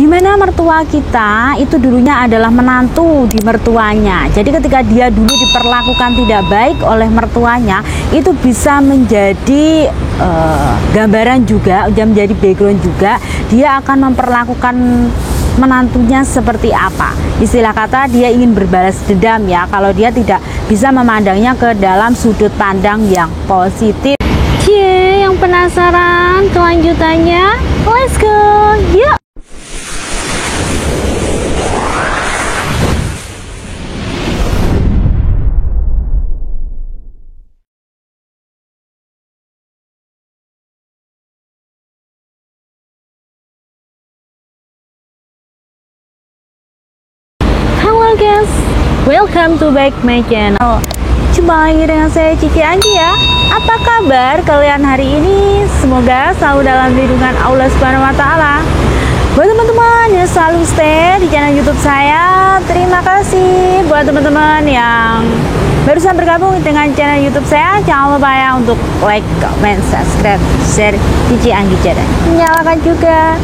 dimana mertua kita itu dulunya adalah menantu di mertuanya. Jadi ketika dia dulu diperlakukan tidak baik oleh mertuanya, itu bisa menjadi gambaran juga, menjadi background juga, dia akan memperlakukan menantunya seperti apa. Istilah kata dia ingin berbalas dendam ya, kalau dia tidak bisa memandangnya ke dalam sudut pandang yang positif. Cie, yang penasaran kelanjutannya? Let's go, yuk! Halo guys, welcome to back my channel. Jumpa lagi dengan saya Cici Anggi ya. Apa kabar kalian hari ini? Semoga selalu dalam lindungan Allah Subhanahu wa taala. Buat teman-teman yang selalu stay di channel YouTube saya, terima kasih. Buat teman-teman yang barusan bergabung dengan channel YouTube saya, jangan lupa ya untuk like, comment, subscribe, share Cici Anggi Channel. Nyalakan juga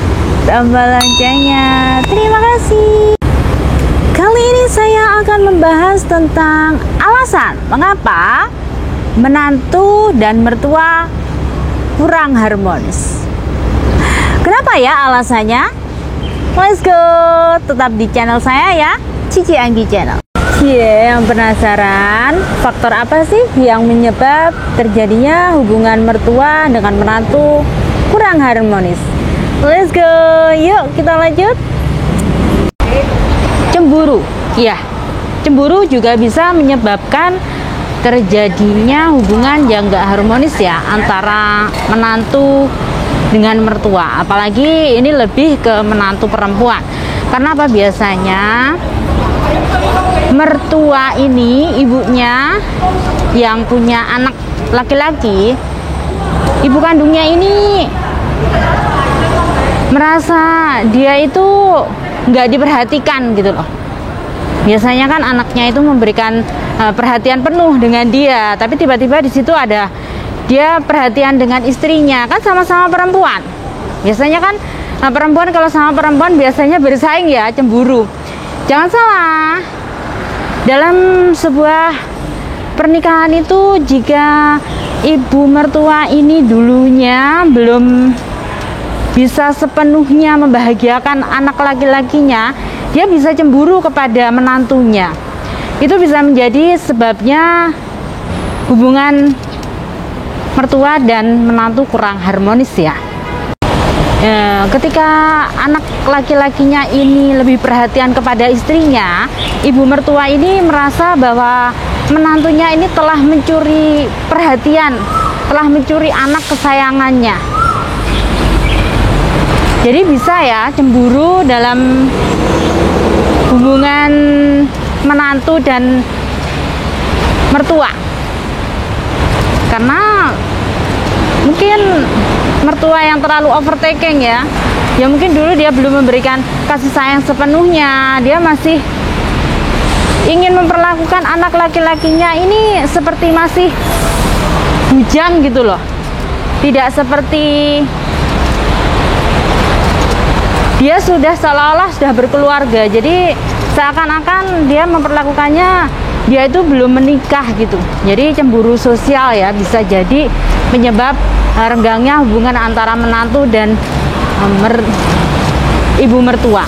tombol loncengnya. Terima kasih. Kali ini saya akan membahas tentang alasan mengapa menantu dan mertua kurang harmonis. Kenapa ya alasannya? Let's go, tetap di channel saya ya, Cici Anggi Channel. Yang penasaran, faktor apa sih yang menyebab terjadinya hubungan mertua dengan menantu kurang harmonis? Let's go, yuk kita lanjut. Cemburu, ya, cemburu juga bisa menyebabkan terjadinya hubungan yang gak harmonis ya antara menantu dengan mertua. Apalagi ini lebih ke menantu perempuan. Karena apa, biasanya mertua ini ibunya yang punya anak laki-laki, ibu kandungnya ini merasa dia itu nggak diperhatikan gitu loh. Biasanya kan anaknya itu memberikan perhatian penuh dengan dia, tapi tiba-tiba di situ ada dia perhatian dengan istrinya, kan sama-sama perempuan. Biasanya kan perempuan kalau sama perempuan biasanya bersaing ya, cemburu. Jangan salah, dalam sebuah pernikahan itu jika ibu mertua ini dulunya belum bisa sepenuhnya membahagiakan anak laki-lakinya, dia bisa cemburu kepada menantunya. Itu bisa menjadi sebabnya hubungan mertua dan menantu kurang harmonis ya. Ketika anak laki-lakinya ini lebih perhatian kepada istrinya, ibu mertua ini merasa bahwa menantunya ini telah mencuri perhatian, telah mencuri anak kesayangannya. Jadi bisa ya cemburu dalam hubungan menantu dan mertua. Karena mungkin mertua yang terlalu overtaking ya. Ya mungkin dulu dia belum memberikan kasih sayang sepenuhnya. Dia masih ingin memperlakukan anak laki-lakinya ini seperti masih bujang gitu loh. Tidak seperti dia sudah seolah-olah sudah berkeluarga, jadi seakan-akan dia memperlakukannya dia itu belum menikah gitu. Jadi cemburu sosial ya, bisa jadi penyebab renggangnya hubungan antara menantu dan ibu mertua.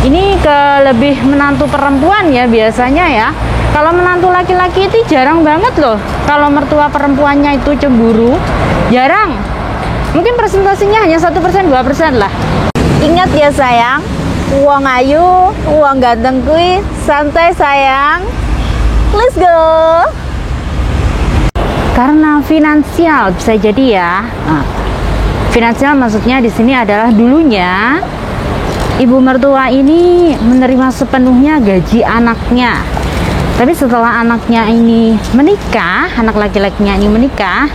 Ini ke lebih menantu perempuan ya biasanya ya. Kalau menantu laki-laki itu jarang banget loh. Kalau mertua perempuannya itu cemburu, jarang. Mungkin presentasinya hanya 1%, 2% lah. Ingat ya sayang, uang ayu, uang ganteng kui, santai sayang. Let's go. Karena finansial bisa jadi ya. Finansial maksudnya di sini adalah dulunya ibu mertua ini menerima sepenuhnya gaji anaknya. Tapi setelah anaknya ini menikah, anak laki-lakinya ini menikah,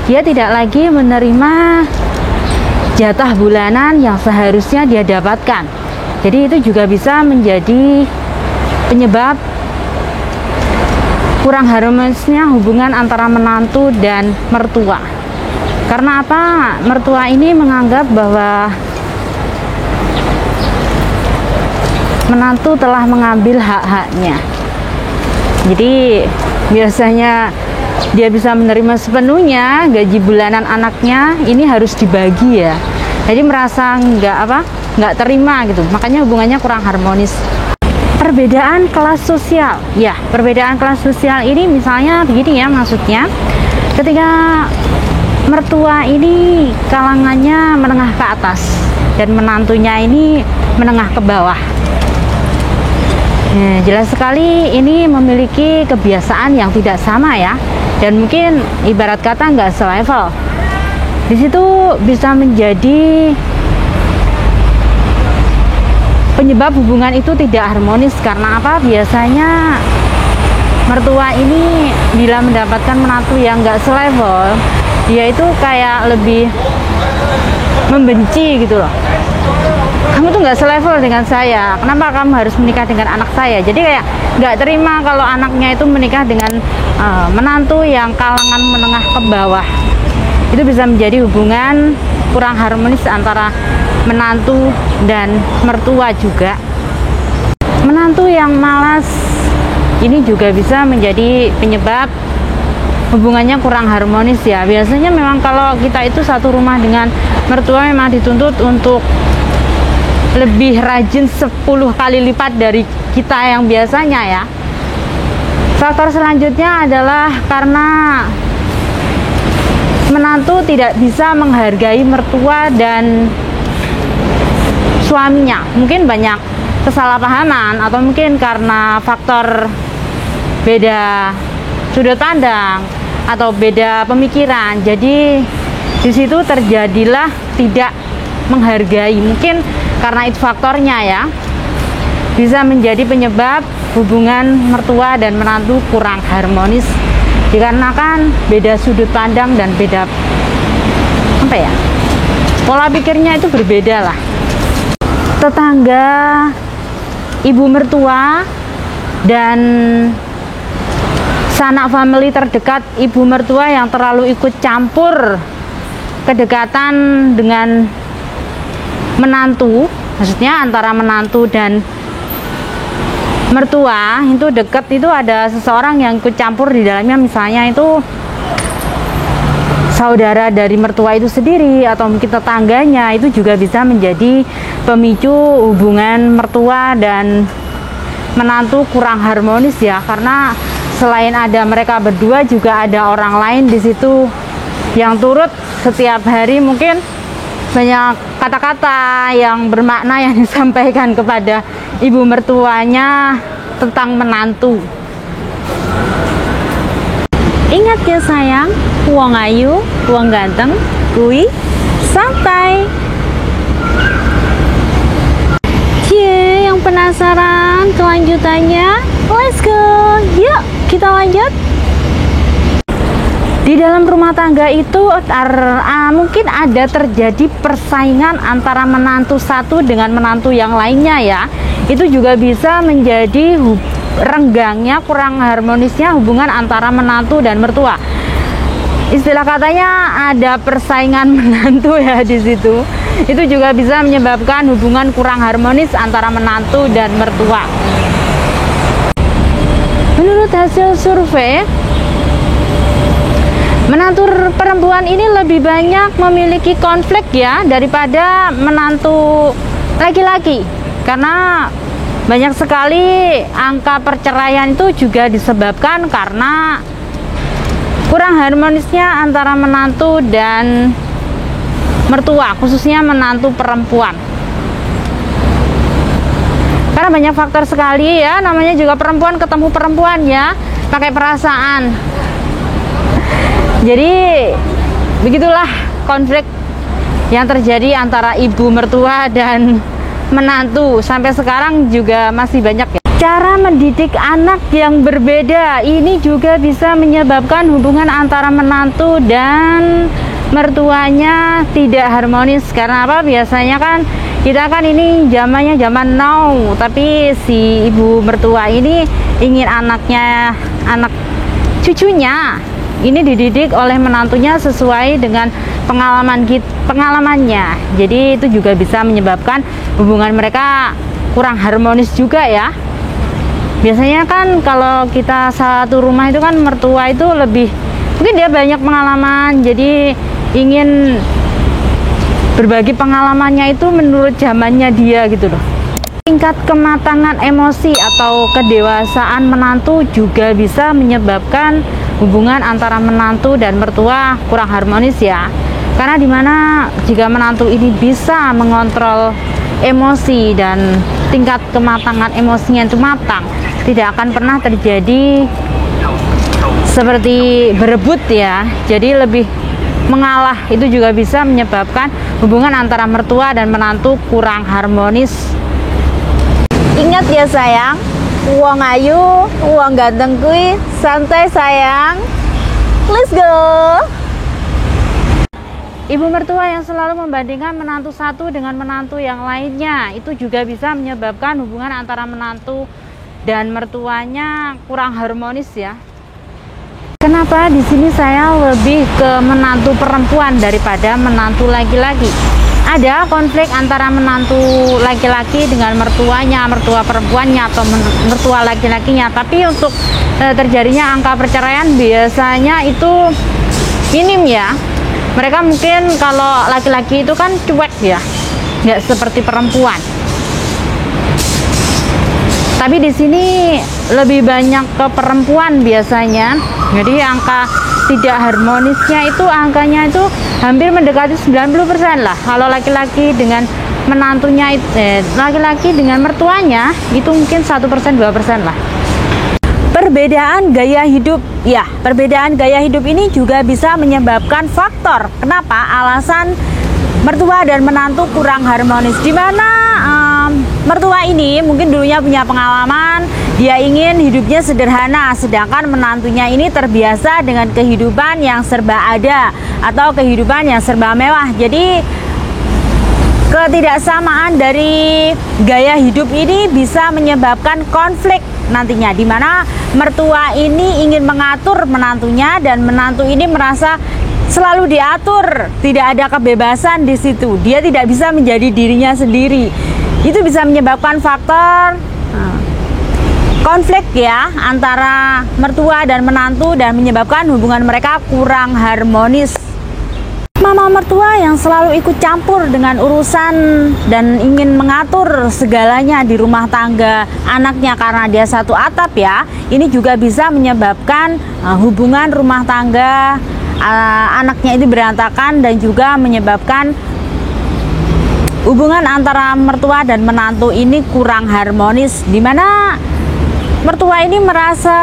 dia tidak lagi menerima jatah bulanan yang seharusnya dia dapatkan. Jadi itu juga bisa menjadi penyebab kurang harmonisnya hubungan antara menantu dan mertua. Karena apa? Mertua ini menganggap bahwa menantu telah mengambil hak-haknya. Jadi biasanya dia bisa menerima sepenuhnya gaji bulanan anaknya, ini harus dibagi ya. Jadi merasa nggak terima gitu, makanya hubungannya kurang harmonis. Perbedaan kelas sosial, ya perbedaan kelas sosial ini misalnya begini ya, maksudnya ketika mertua ini kalangannya menengah ke atas dan menantunya ini menengah ke bawah. Jelas sekali ini memiliki kebiasaan yang tidak sama ya, dan mungkin ibarat kata nggak selevel. Di situ bisa menjadi penyebab hubungan itu tidak harmonis. Karena apa? Biasanya mertua ini bila mendapatkan menantu yang nggak selevel, dia itu kayak lebih membenci gitu loh. Kamu tuh nggak selevel dengan saya, kenapa kamu harus menikah dengan anak saya? Jadi kayak nggak terima kalau anaknya itu menikah dengan menantu yang kalangan menengah ke bawah. Itu bisa menjadi hubungan kurang harmonis antara menantu dan mertua juga. Menantu yang malas ini juga bisa menjadi penyebab hubungannya kurang harmonis ya. Biasanya memang kalau kita itu satu rumah dengan mertua memang dituntut untuk lebih rajin 10 kali lipat dari kita yang biasanya ya. Faktor selanjutnya adalah karena menantu tidak bisa menghargai mertua dan suaminya. Mungkin banyak kesalahpahaman atau mungkin karena faktor beda sudut pandang atau beda pemikiran. Jadi di situ terjadilah tidak menghargai. Mungkin karena itu faktornya ya, bisa menjadi penyebab hubungan mertua dan menantu kurang harmonis dikarenakan beda sudut pandang dan beda pola pikirnya itu berbeda lah. Tetangga ibu mertua dan sanak famili terdekat ibu mertua yang terlalu ikut campur kedekatan dengan menantu, maksudnya antara menantu dan mertua itu dekat, itu ada seseorang yang ikut campur di dalamnya, misalnya itu saudara dari mertua itu sendiri atau mungkin tetangganya, itu juga bisa menjadi pemicu hubungan mertua dan menantu kurang harmonis ya. Karena selain ada mereka berdua juga ada orang lain di situ yang turut setiap hari mungkin banyak kata-kata yang bermakna yang disampaikan kepada ibu mertuanya tentang menantu. Ingat ya sayang, wong ayu, wong ganteng, kui santai. Cie, yang penasaran kelanjutannya? Let's go, yuk kita lanjut. Di dalam rumah tangga itu mungkin ada terjadi persaingan antara menantu satu dengan menantu yang lainnya ya. Itu juga bisa menjadi renggangnya, kurang harmonisnya hubungan antara menantu dan mertua. Istilah katanya ada persaingan menantu ya di situ. Itu juga bisa menyebabkan hubungan kurang harmonis antara menantu dan mertua. Menurut hasil survei, menantu perempuan ini lebih banyak memiliki konflik ya daripada menantu laki-laki, karena banyak sekali angka perceraian itu juga disebabkan karena kurang harmonisnya antara menantu dan mertua, khususnya menantu perempuan. Karena banyak faktor sekali ya, namanya juga perempuan ketemu perempuan ya, pakai perasaan. Jadi begitulah konflik yang terjadi antara ibu mertua dan menantu. Sampai sekarang juga masih banyak ya. Cara mendidik anak yang berbeda ini juga bisa menyebabkan hubungan antara menantu dan mertuanya tidak harmonis. Karena apa? Biasanya kan kita kan ini zamannya zaman now, tapi si ibu mertua ini ingin anak cucunya ini dididik oleh menantunya sesuai dengan pengalamannya. Jadi itu juga bisa menyebabkan hubungan mereka kurang harmonis juga ya. Biasanya kan kalau kita satu rumah itu kan mertua itu lebih, mungkin dia banyak pengalaman, jadi ingin berbagi pengalamannya itu menurut zamannya dia gitu loh. Tingkat kematangan emosi atau kedewasaan menantu juga bisa menyebabkan hubungan antara menantu dan mertua kurang harmonis ya. Karena dimana jika menantu ini bisa mengontrol emosi dan tingkat kematangan emosinya itu matang, tidak akan pernah terjadi seperti berebut ya, jadi lebih mengalah. Itu juga bisa menyebabkan hubungan antara mertua dan menantu kurang harmonis. Ingat ya sayang, uang ayu, uang ganteng kui, santai sayang, let's go. Ibu mertua yang selalu membandingkan menantu satu dengan menantu yang lainnya, itu juga bisa menyebabkan hubungan antara menantu dan mertuanya kurang harmonis ya. Kenapa di sini saya lebih ke menantu perempuan daripada menantu laki-laki? Ada konflik antara menantu laki-laki dengan mertuanya, mertua perempuannya atau mertua laki-lakinya. Tapi untuk terjadinya angka perceraian biasanya itu minim ya. Mereka mungkin kalau laki-laki itu kan cuek ya, nggak seperti perempuan. Tapi di sini lebih banyak ke perempuan biasanya. Jadi angka tidak harmonisnya itu angkanya itu hampir mendekati 90% lah. Kalau laki-laki dengan menantunya, laki-laki dengan mertuanya itu mungkin 1% 2% lah. Perbedaan gaya hidup, ya, perbedaan gaya hidup ini juga bisa menyebabkan faktor kenapa alasan mertua dan menantu kurang harmonis. Di mana mertua ini mungkin dulunya punya pengalaman, dia ingin hidupnya sederhana, sedangkan menantunya ini terbiasa dengan kehidupan yang serba ada atau kehidupan yang serba mewah. Jadi ketidaksamaan dari gaya hidup ini bisa menyebabkan konflik nantinya, di mana mertua ini ingin mengatur menantunya dan menantu ini merasa selalu diatur, tidak ada kebebasan di situ. Dia tidak bisa menjadi dirinya sendiri. Itu bisa menyebabkan faktor konflik ya antara mertua dan menantu dan menyebabkan hubungan mereka kurang harmonis. Mama mertua yang selalu ikut campur dengan urusan dan ingin mengatur segalanya di rumah tangga anaknya karena dia satu atap ya, ini juga bisa menyebabkan hubungan rumah tangga anaknya itu berantakan dan juga menyebabkan hubungan antara mertua dan menantu ini kurang harmonis, di mana mertua ini merasa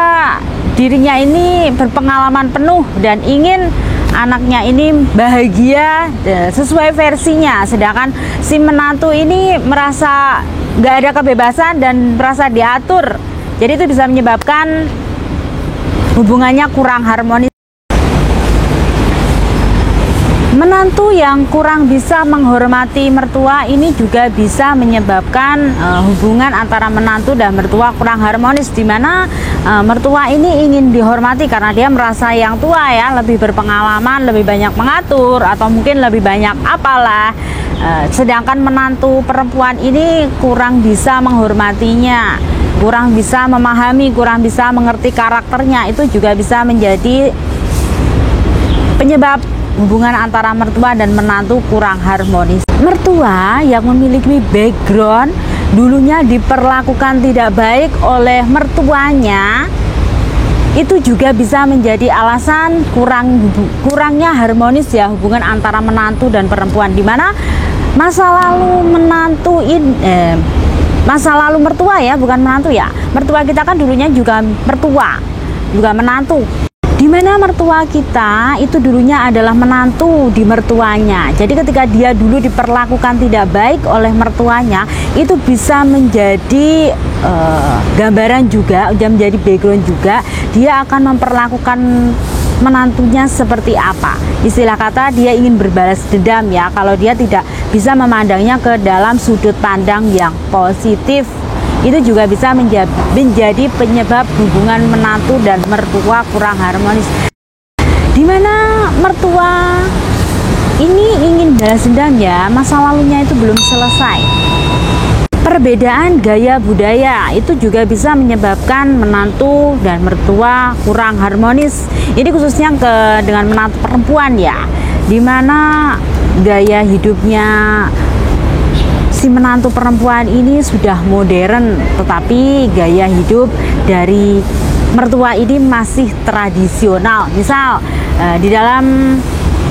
dirinya ini berpengalaman penuh dan ingin anaknya ini bahagia sesuai versinya, sedangkan si menantu ini merasa nggak ada kebebasan dan merasa diatur. Jadi itu bisa menyebabkan hubungannya kurang harmonis. Menantu yang kurang bisa menghormati mertua ini juga bisa menyebabkan hubungan antara menantu dan mertua kurang harmonis, di mana mertua ini ingin dihormati karena dia merasa yang tua ya, lebih berpengalaman, lebih banyak mengatur atau mungkin lebih banyak apalah. Sedangkan menantu perempuan ini kurang bisa menghormatinya, kurang bisa memahami, kurang bisa mengerti karakternya. Itu juga bisa menjadi penyebab hubungan antara mertua dan menantu kurang harmonis. Mertua yang memiliki background dulunya diperlakukan tidak baik oleh mertuanya, itu juga bisa menjadi alasan kurangnya harmonis ya hubungan antara menantu dan perempuan, di mana masa lalu menantu masa lalu mertua ya, bukan menantu ya. Mertua kita kan dulunya juga mertua, juga menantu. Di mana mertua kita itu dulunya adalah menantu di mertuanya. Jadi ketika dia dulu diperlakukan tidak baik oleh mertuanya, itu bisa menjadi gambaran juga, menjadi background juga. Dia akan memperlakukan menantunya seperti apa. Istilah kata dia ingin berbalas dendam ya, kalau dia tidak bisa memandangnya ke dalam sudut pandang yang positif. Itu juga bisa menjadi penyebab hubungan menantu dan mertua kurang harmonis, di mana mertua ini ingin balas dendam ya, masa lalunya itu belum selesai. Perbedaan gaya budaya itu juga bisa menyebabkan menantu dan mertua kurang harmonis. Ini khususnya dengan menantu perempuan ya, dimana gaya hidupnya si menantu perempuan ini sudah modern, tetapi gaya hidup dari mertua ini masih tradisional. Misal di dalam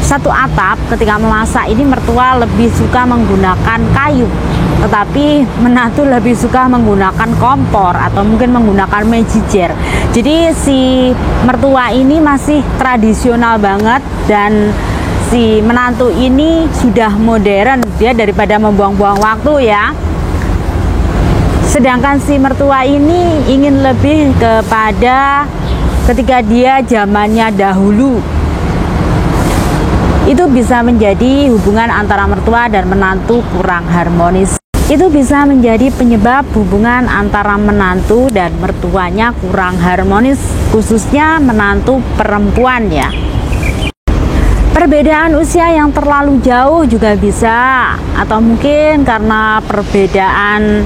satu atap ketika memasak ini mertua lebih suka menggunakan kayu, tetapi menantu lebih suka menggunakan kompor atau mungkin menggunakan mejijer. Jadi si mertua ini masih tradisional banget dan si menantu ini sudah modern, dia daripada membuang-buang waktu ya. Sedangkan si mertua ini ingin lebih kepada ketika dia zamannya dahulu. Itu bisa menjadi hubungan antara mertua dan menantu kurang harmonis. Itu bisa menjadi penyebab hubungan antara menantu dan mertuanya kurang harmonis, khususnya menantu perempuan ya. Perbedaan usia yang terlalu jauh juga bisa, atau mungkin karena perbedaan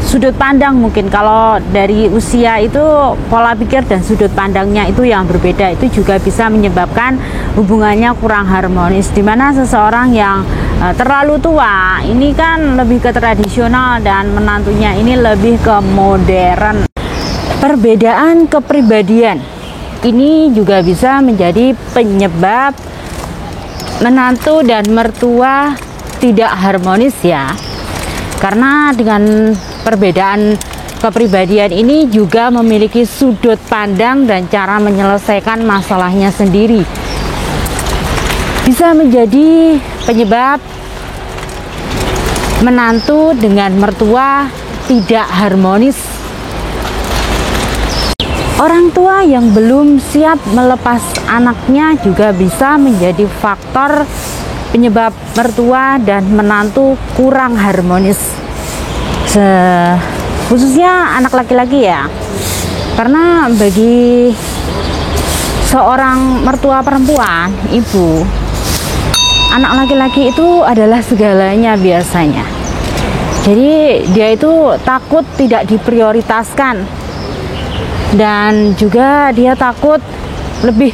sudut pandang. Mungkin kalau dari usia itu pola pikir dan sudut pandangnya itu yang berbeda, itu juga bisa menyebabkan hubungannya kurang harmonis, dimana seseorang yang terlalu tua ini kan lebih ke tradisional dan menantunya ini lebih ke modern. Perbedaan kepribadian ini juga bisa menjadi penyebab menantu dan mertua tidak harmonis ya. Karena dengan perbedaan kepribadian ini juga memiliki sudut pandang dan cara menyelesaikan masalahnya sendiri. Bisa menjadi penyebab menantu dengan mertua tidak harmonis. Orang tua yang belum siap melepas anaknya juga bisa menjadi faktor penyebab mertua dan menantu kurang harmonis, khususnya anak laki-laki ya. Karena bagi seorang mertua perempuan, ibu, anak laki-laki itu adalah segalanya biasanya. Jadi dia itu takut tidak diprioritaskan, dan juga dia takut, lebih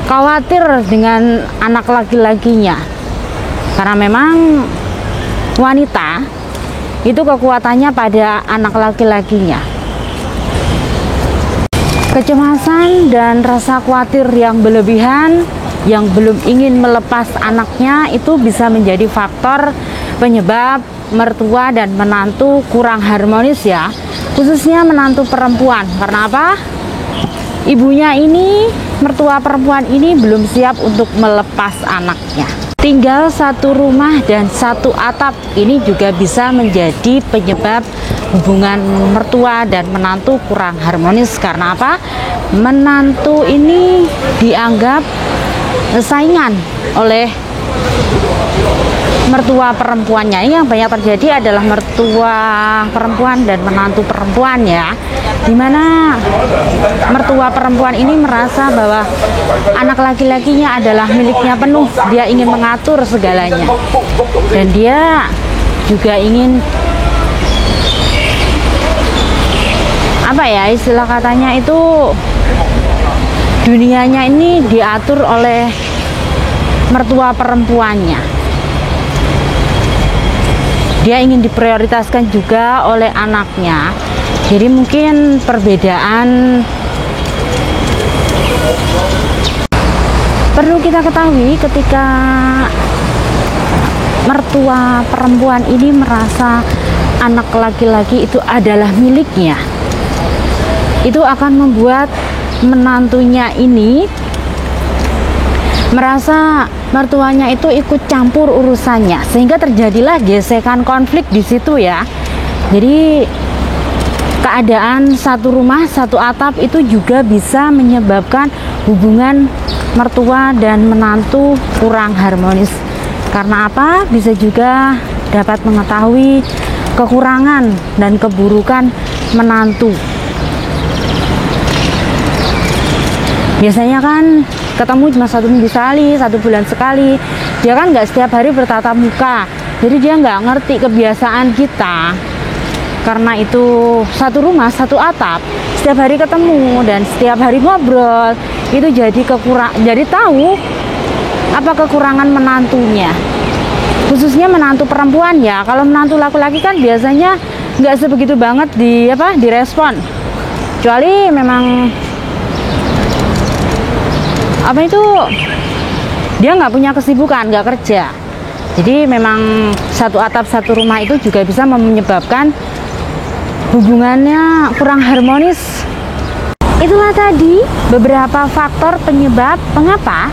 khawatir dengan anak laki-lakinya. Karena memang wanita itu kekuatannya pada anak laki-lakinya. Kecemasan dan rasa khawatir yang berlebihan, yang belum ingin melepas anaknya, itu bisa menjadi faktor penyebab mertua dan menantu kurang harmonis ya, khususnya menantu perempuan. Karena apa? Ibunya ini, mertua perempuan ini belum siap untuk melepas anaknya. Tinggal satu rumah dan satu atap ini juga bisa menjadi penyebab hubungan mertua dan menantu kurang harmonis. Karena apa? Menantu ini dianggap saingan oleh mertua perempuannya. Ini yang banyak terjadi adalah mertua perempuan dan menantu perempuan ya, dimana mertua perempuan ini merasa bahwa anak laki-lakinya adalah miliknya penuh, dia ingin mengatur segalanya, dan dia juga ingin istilah katanya itu dunianya ini diatur oleh mertua perempuannya. Dia ingin diprioritaskan juga oleh anaknya. Jadi mungkin perbedaan perlu kita ketahui ketika mertua perempuan ini merasa anak laki-laki itu adalah miliknya. Itu akan membuat menantunya ini merasa mertuanya itu ikut campur urusannya, sehingga terjadilah gesekan, konflik di situ ya. Jadi keadaan satu rumah satu atap itu juga bisa menyebabkan hubungan mertua dan menantu kurang harmonis. Karena apa? Bisa juga dapat mengetahui kekurangan dan keburukan menantu. Biasanya kan ketemu cuma 1 minggu sekali, 1 bulan sekali. Dia kan nggak setiap hari bertatap muka. Jadi dia nggak ngerti kebiasaan kita. Karena itu satu rumah, satu atap, setiap hari ketemu dan setiap hari ngobrol, itu jadi tahu apa kekurangan menantunya. Khususnya menantu perempuan ya. Kalau menantu laki-laki kan biasanya nggak sebegitu banget direspon. Kecuali memang dia nggak punya kesibukan, nggak kerja. Jadi memang satu atap satu rumah itu juga bisa menyebabkan hubungannya kurang harmonis. Itulah tadi beberapa faktor penyebab mengapa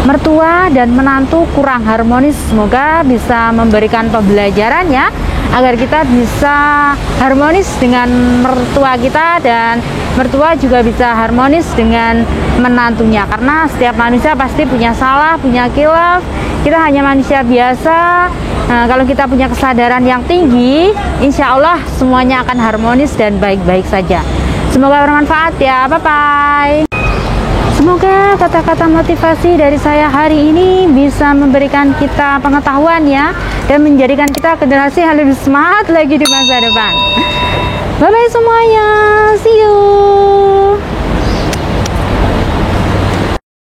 mertua dan menantu kurang harmonis. Semoga bisa memberikan pembelajaran ya, agar kita bisa harmonis dengan mertua kita dan mertua juga bisa harmonis dengan menantunya. Karena setiap manusia pasti punya salah, punya khilaf. Kita hanya manusia biasa. Nah, kalau kita punya kesadaran yang tinggi, insya Allah semuanya akan harmonis dan baik-baik saja. Semoga bermanfaat ya. Bye-bye. Semoga kata-kata motivasi dari saya hari ini bisa memberikan kita pengetahuan ya, dan menjadikan kita generasi yang lebih semangat lagi di masa depan. Bye-bye semuanya. See you.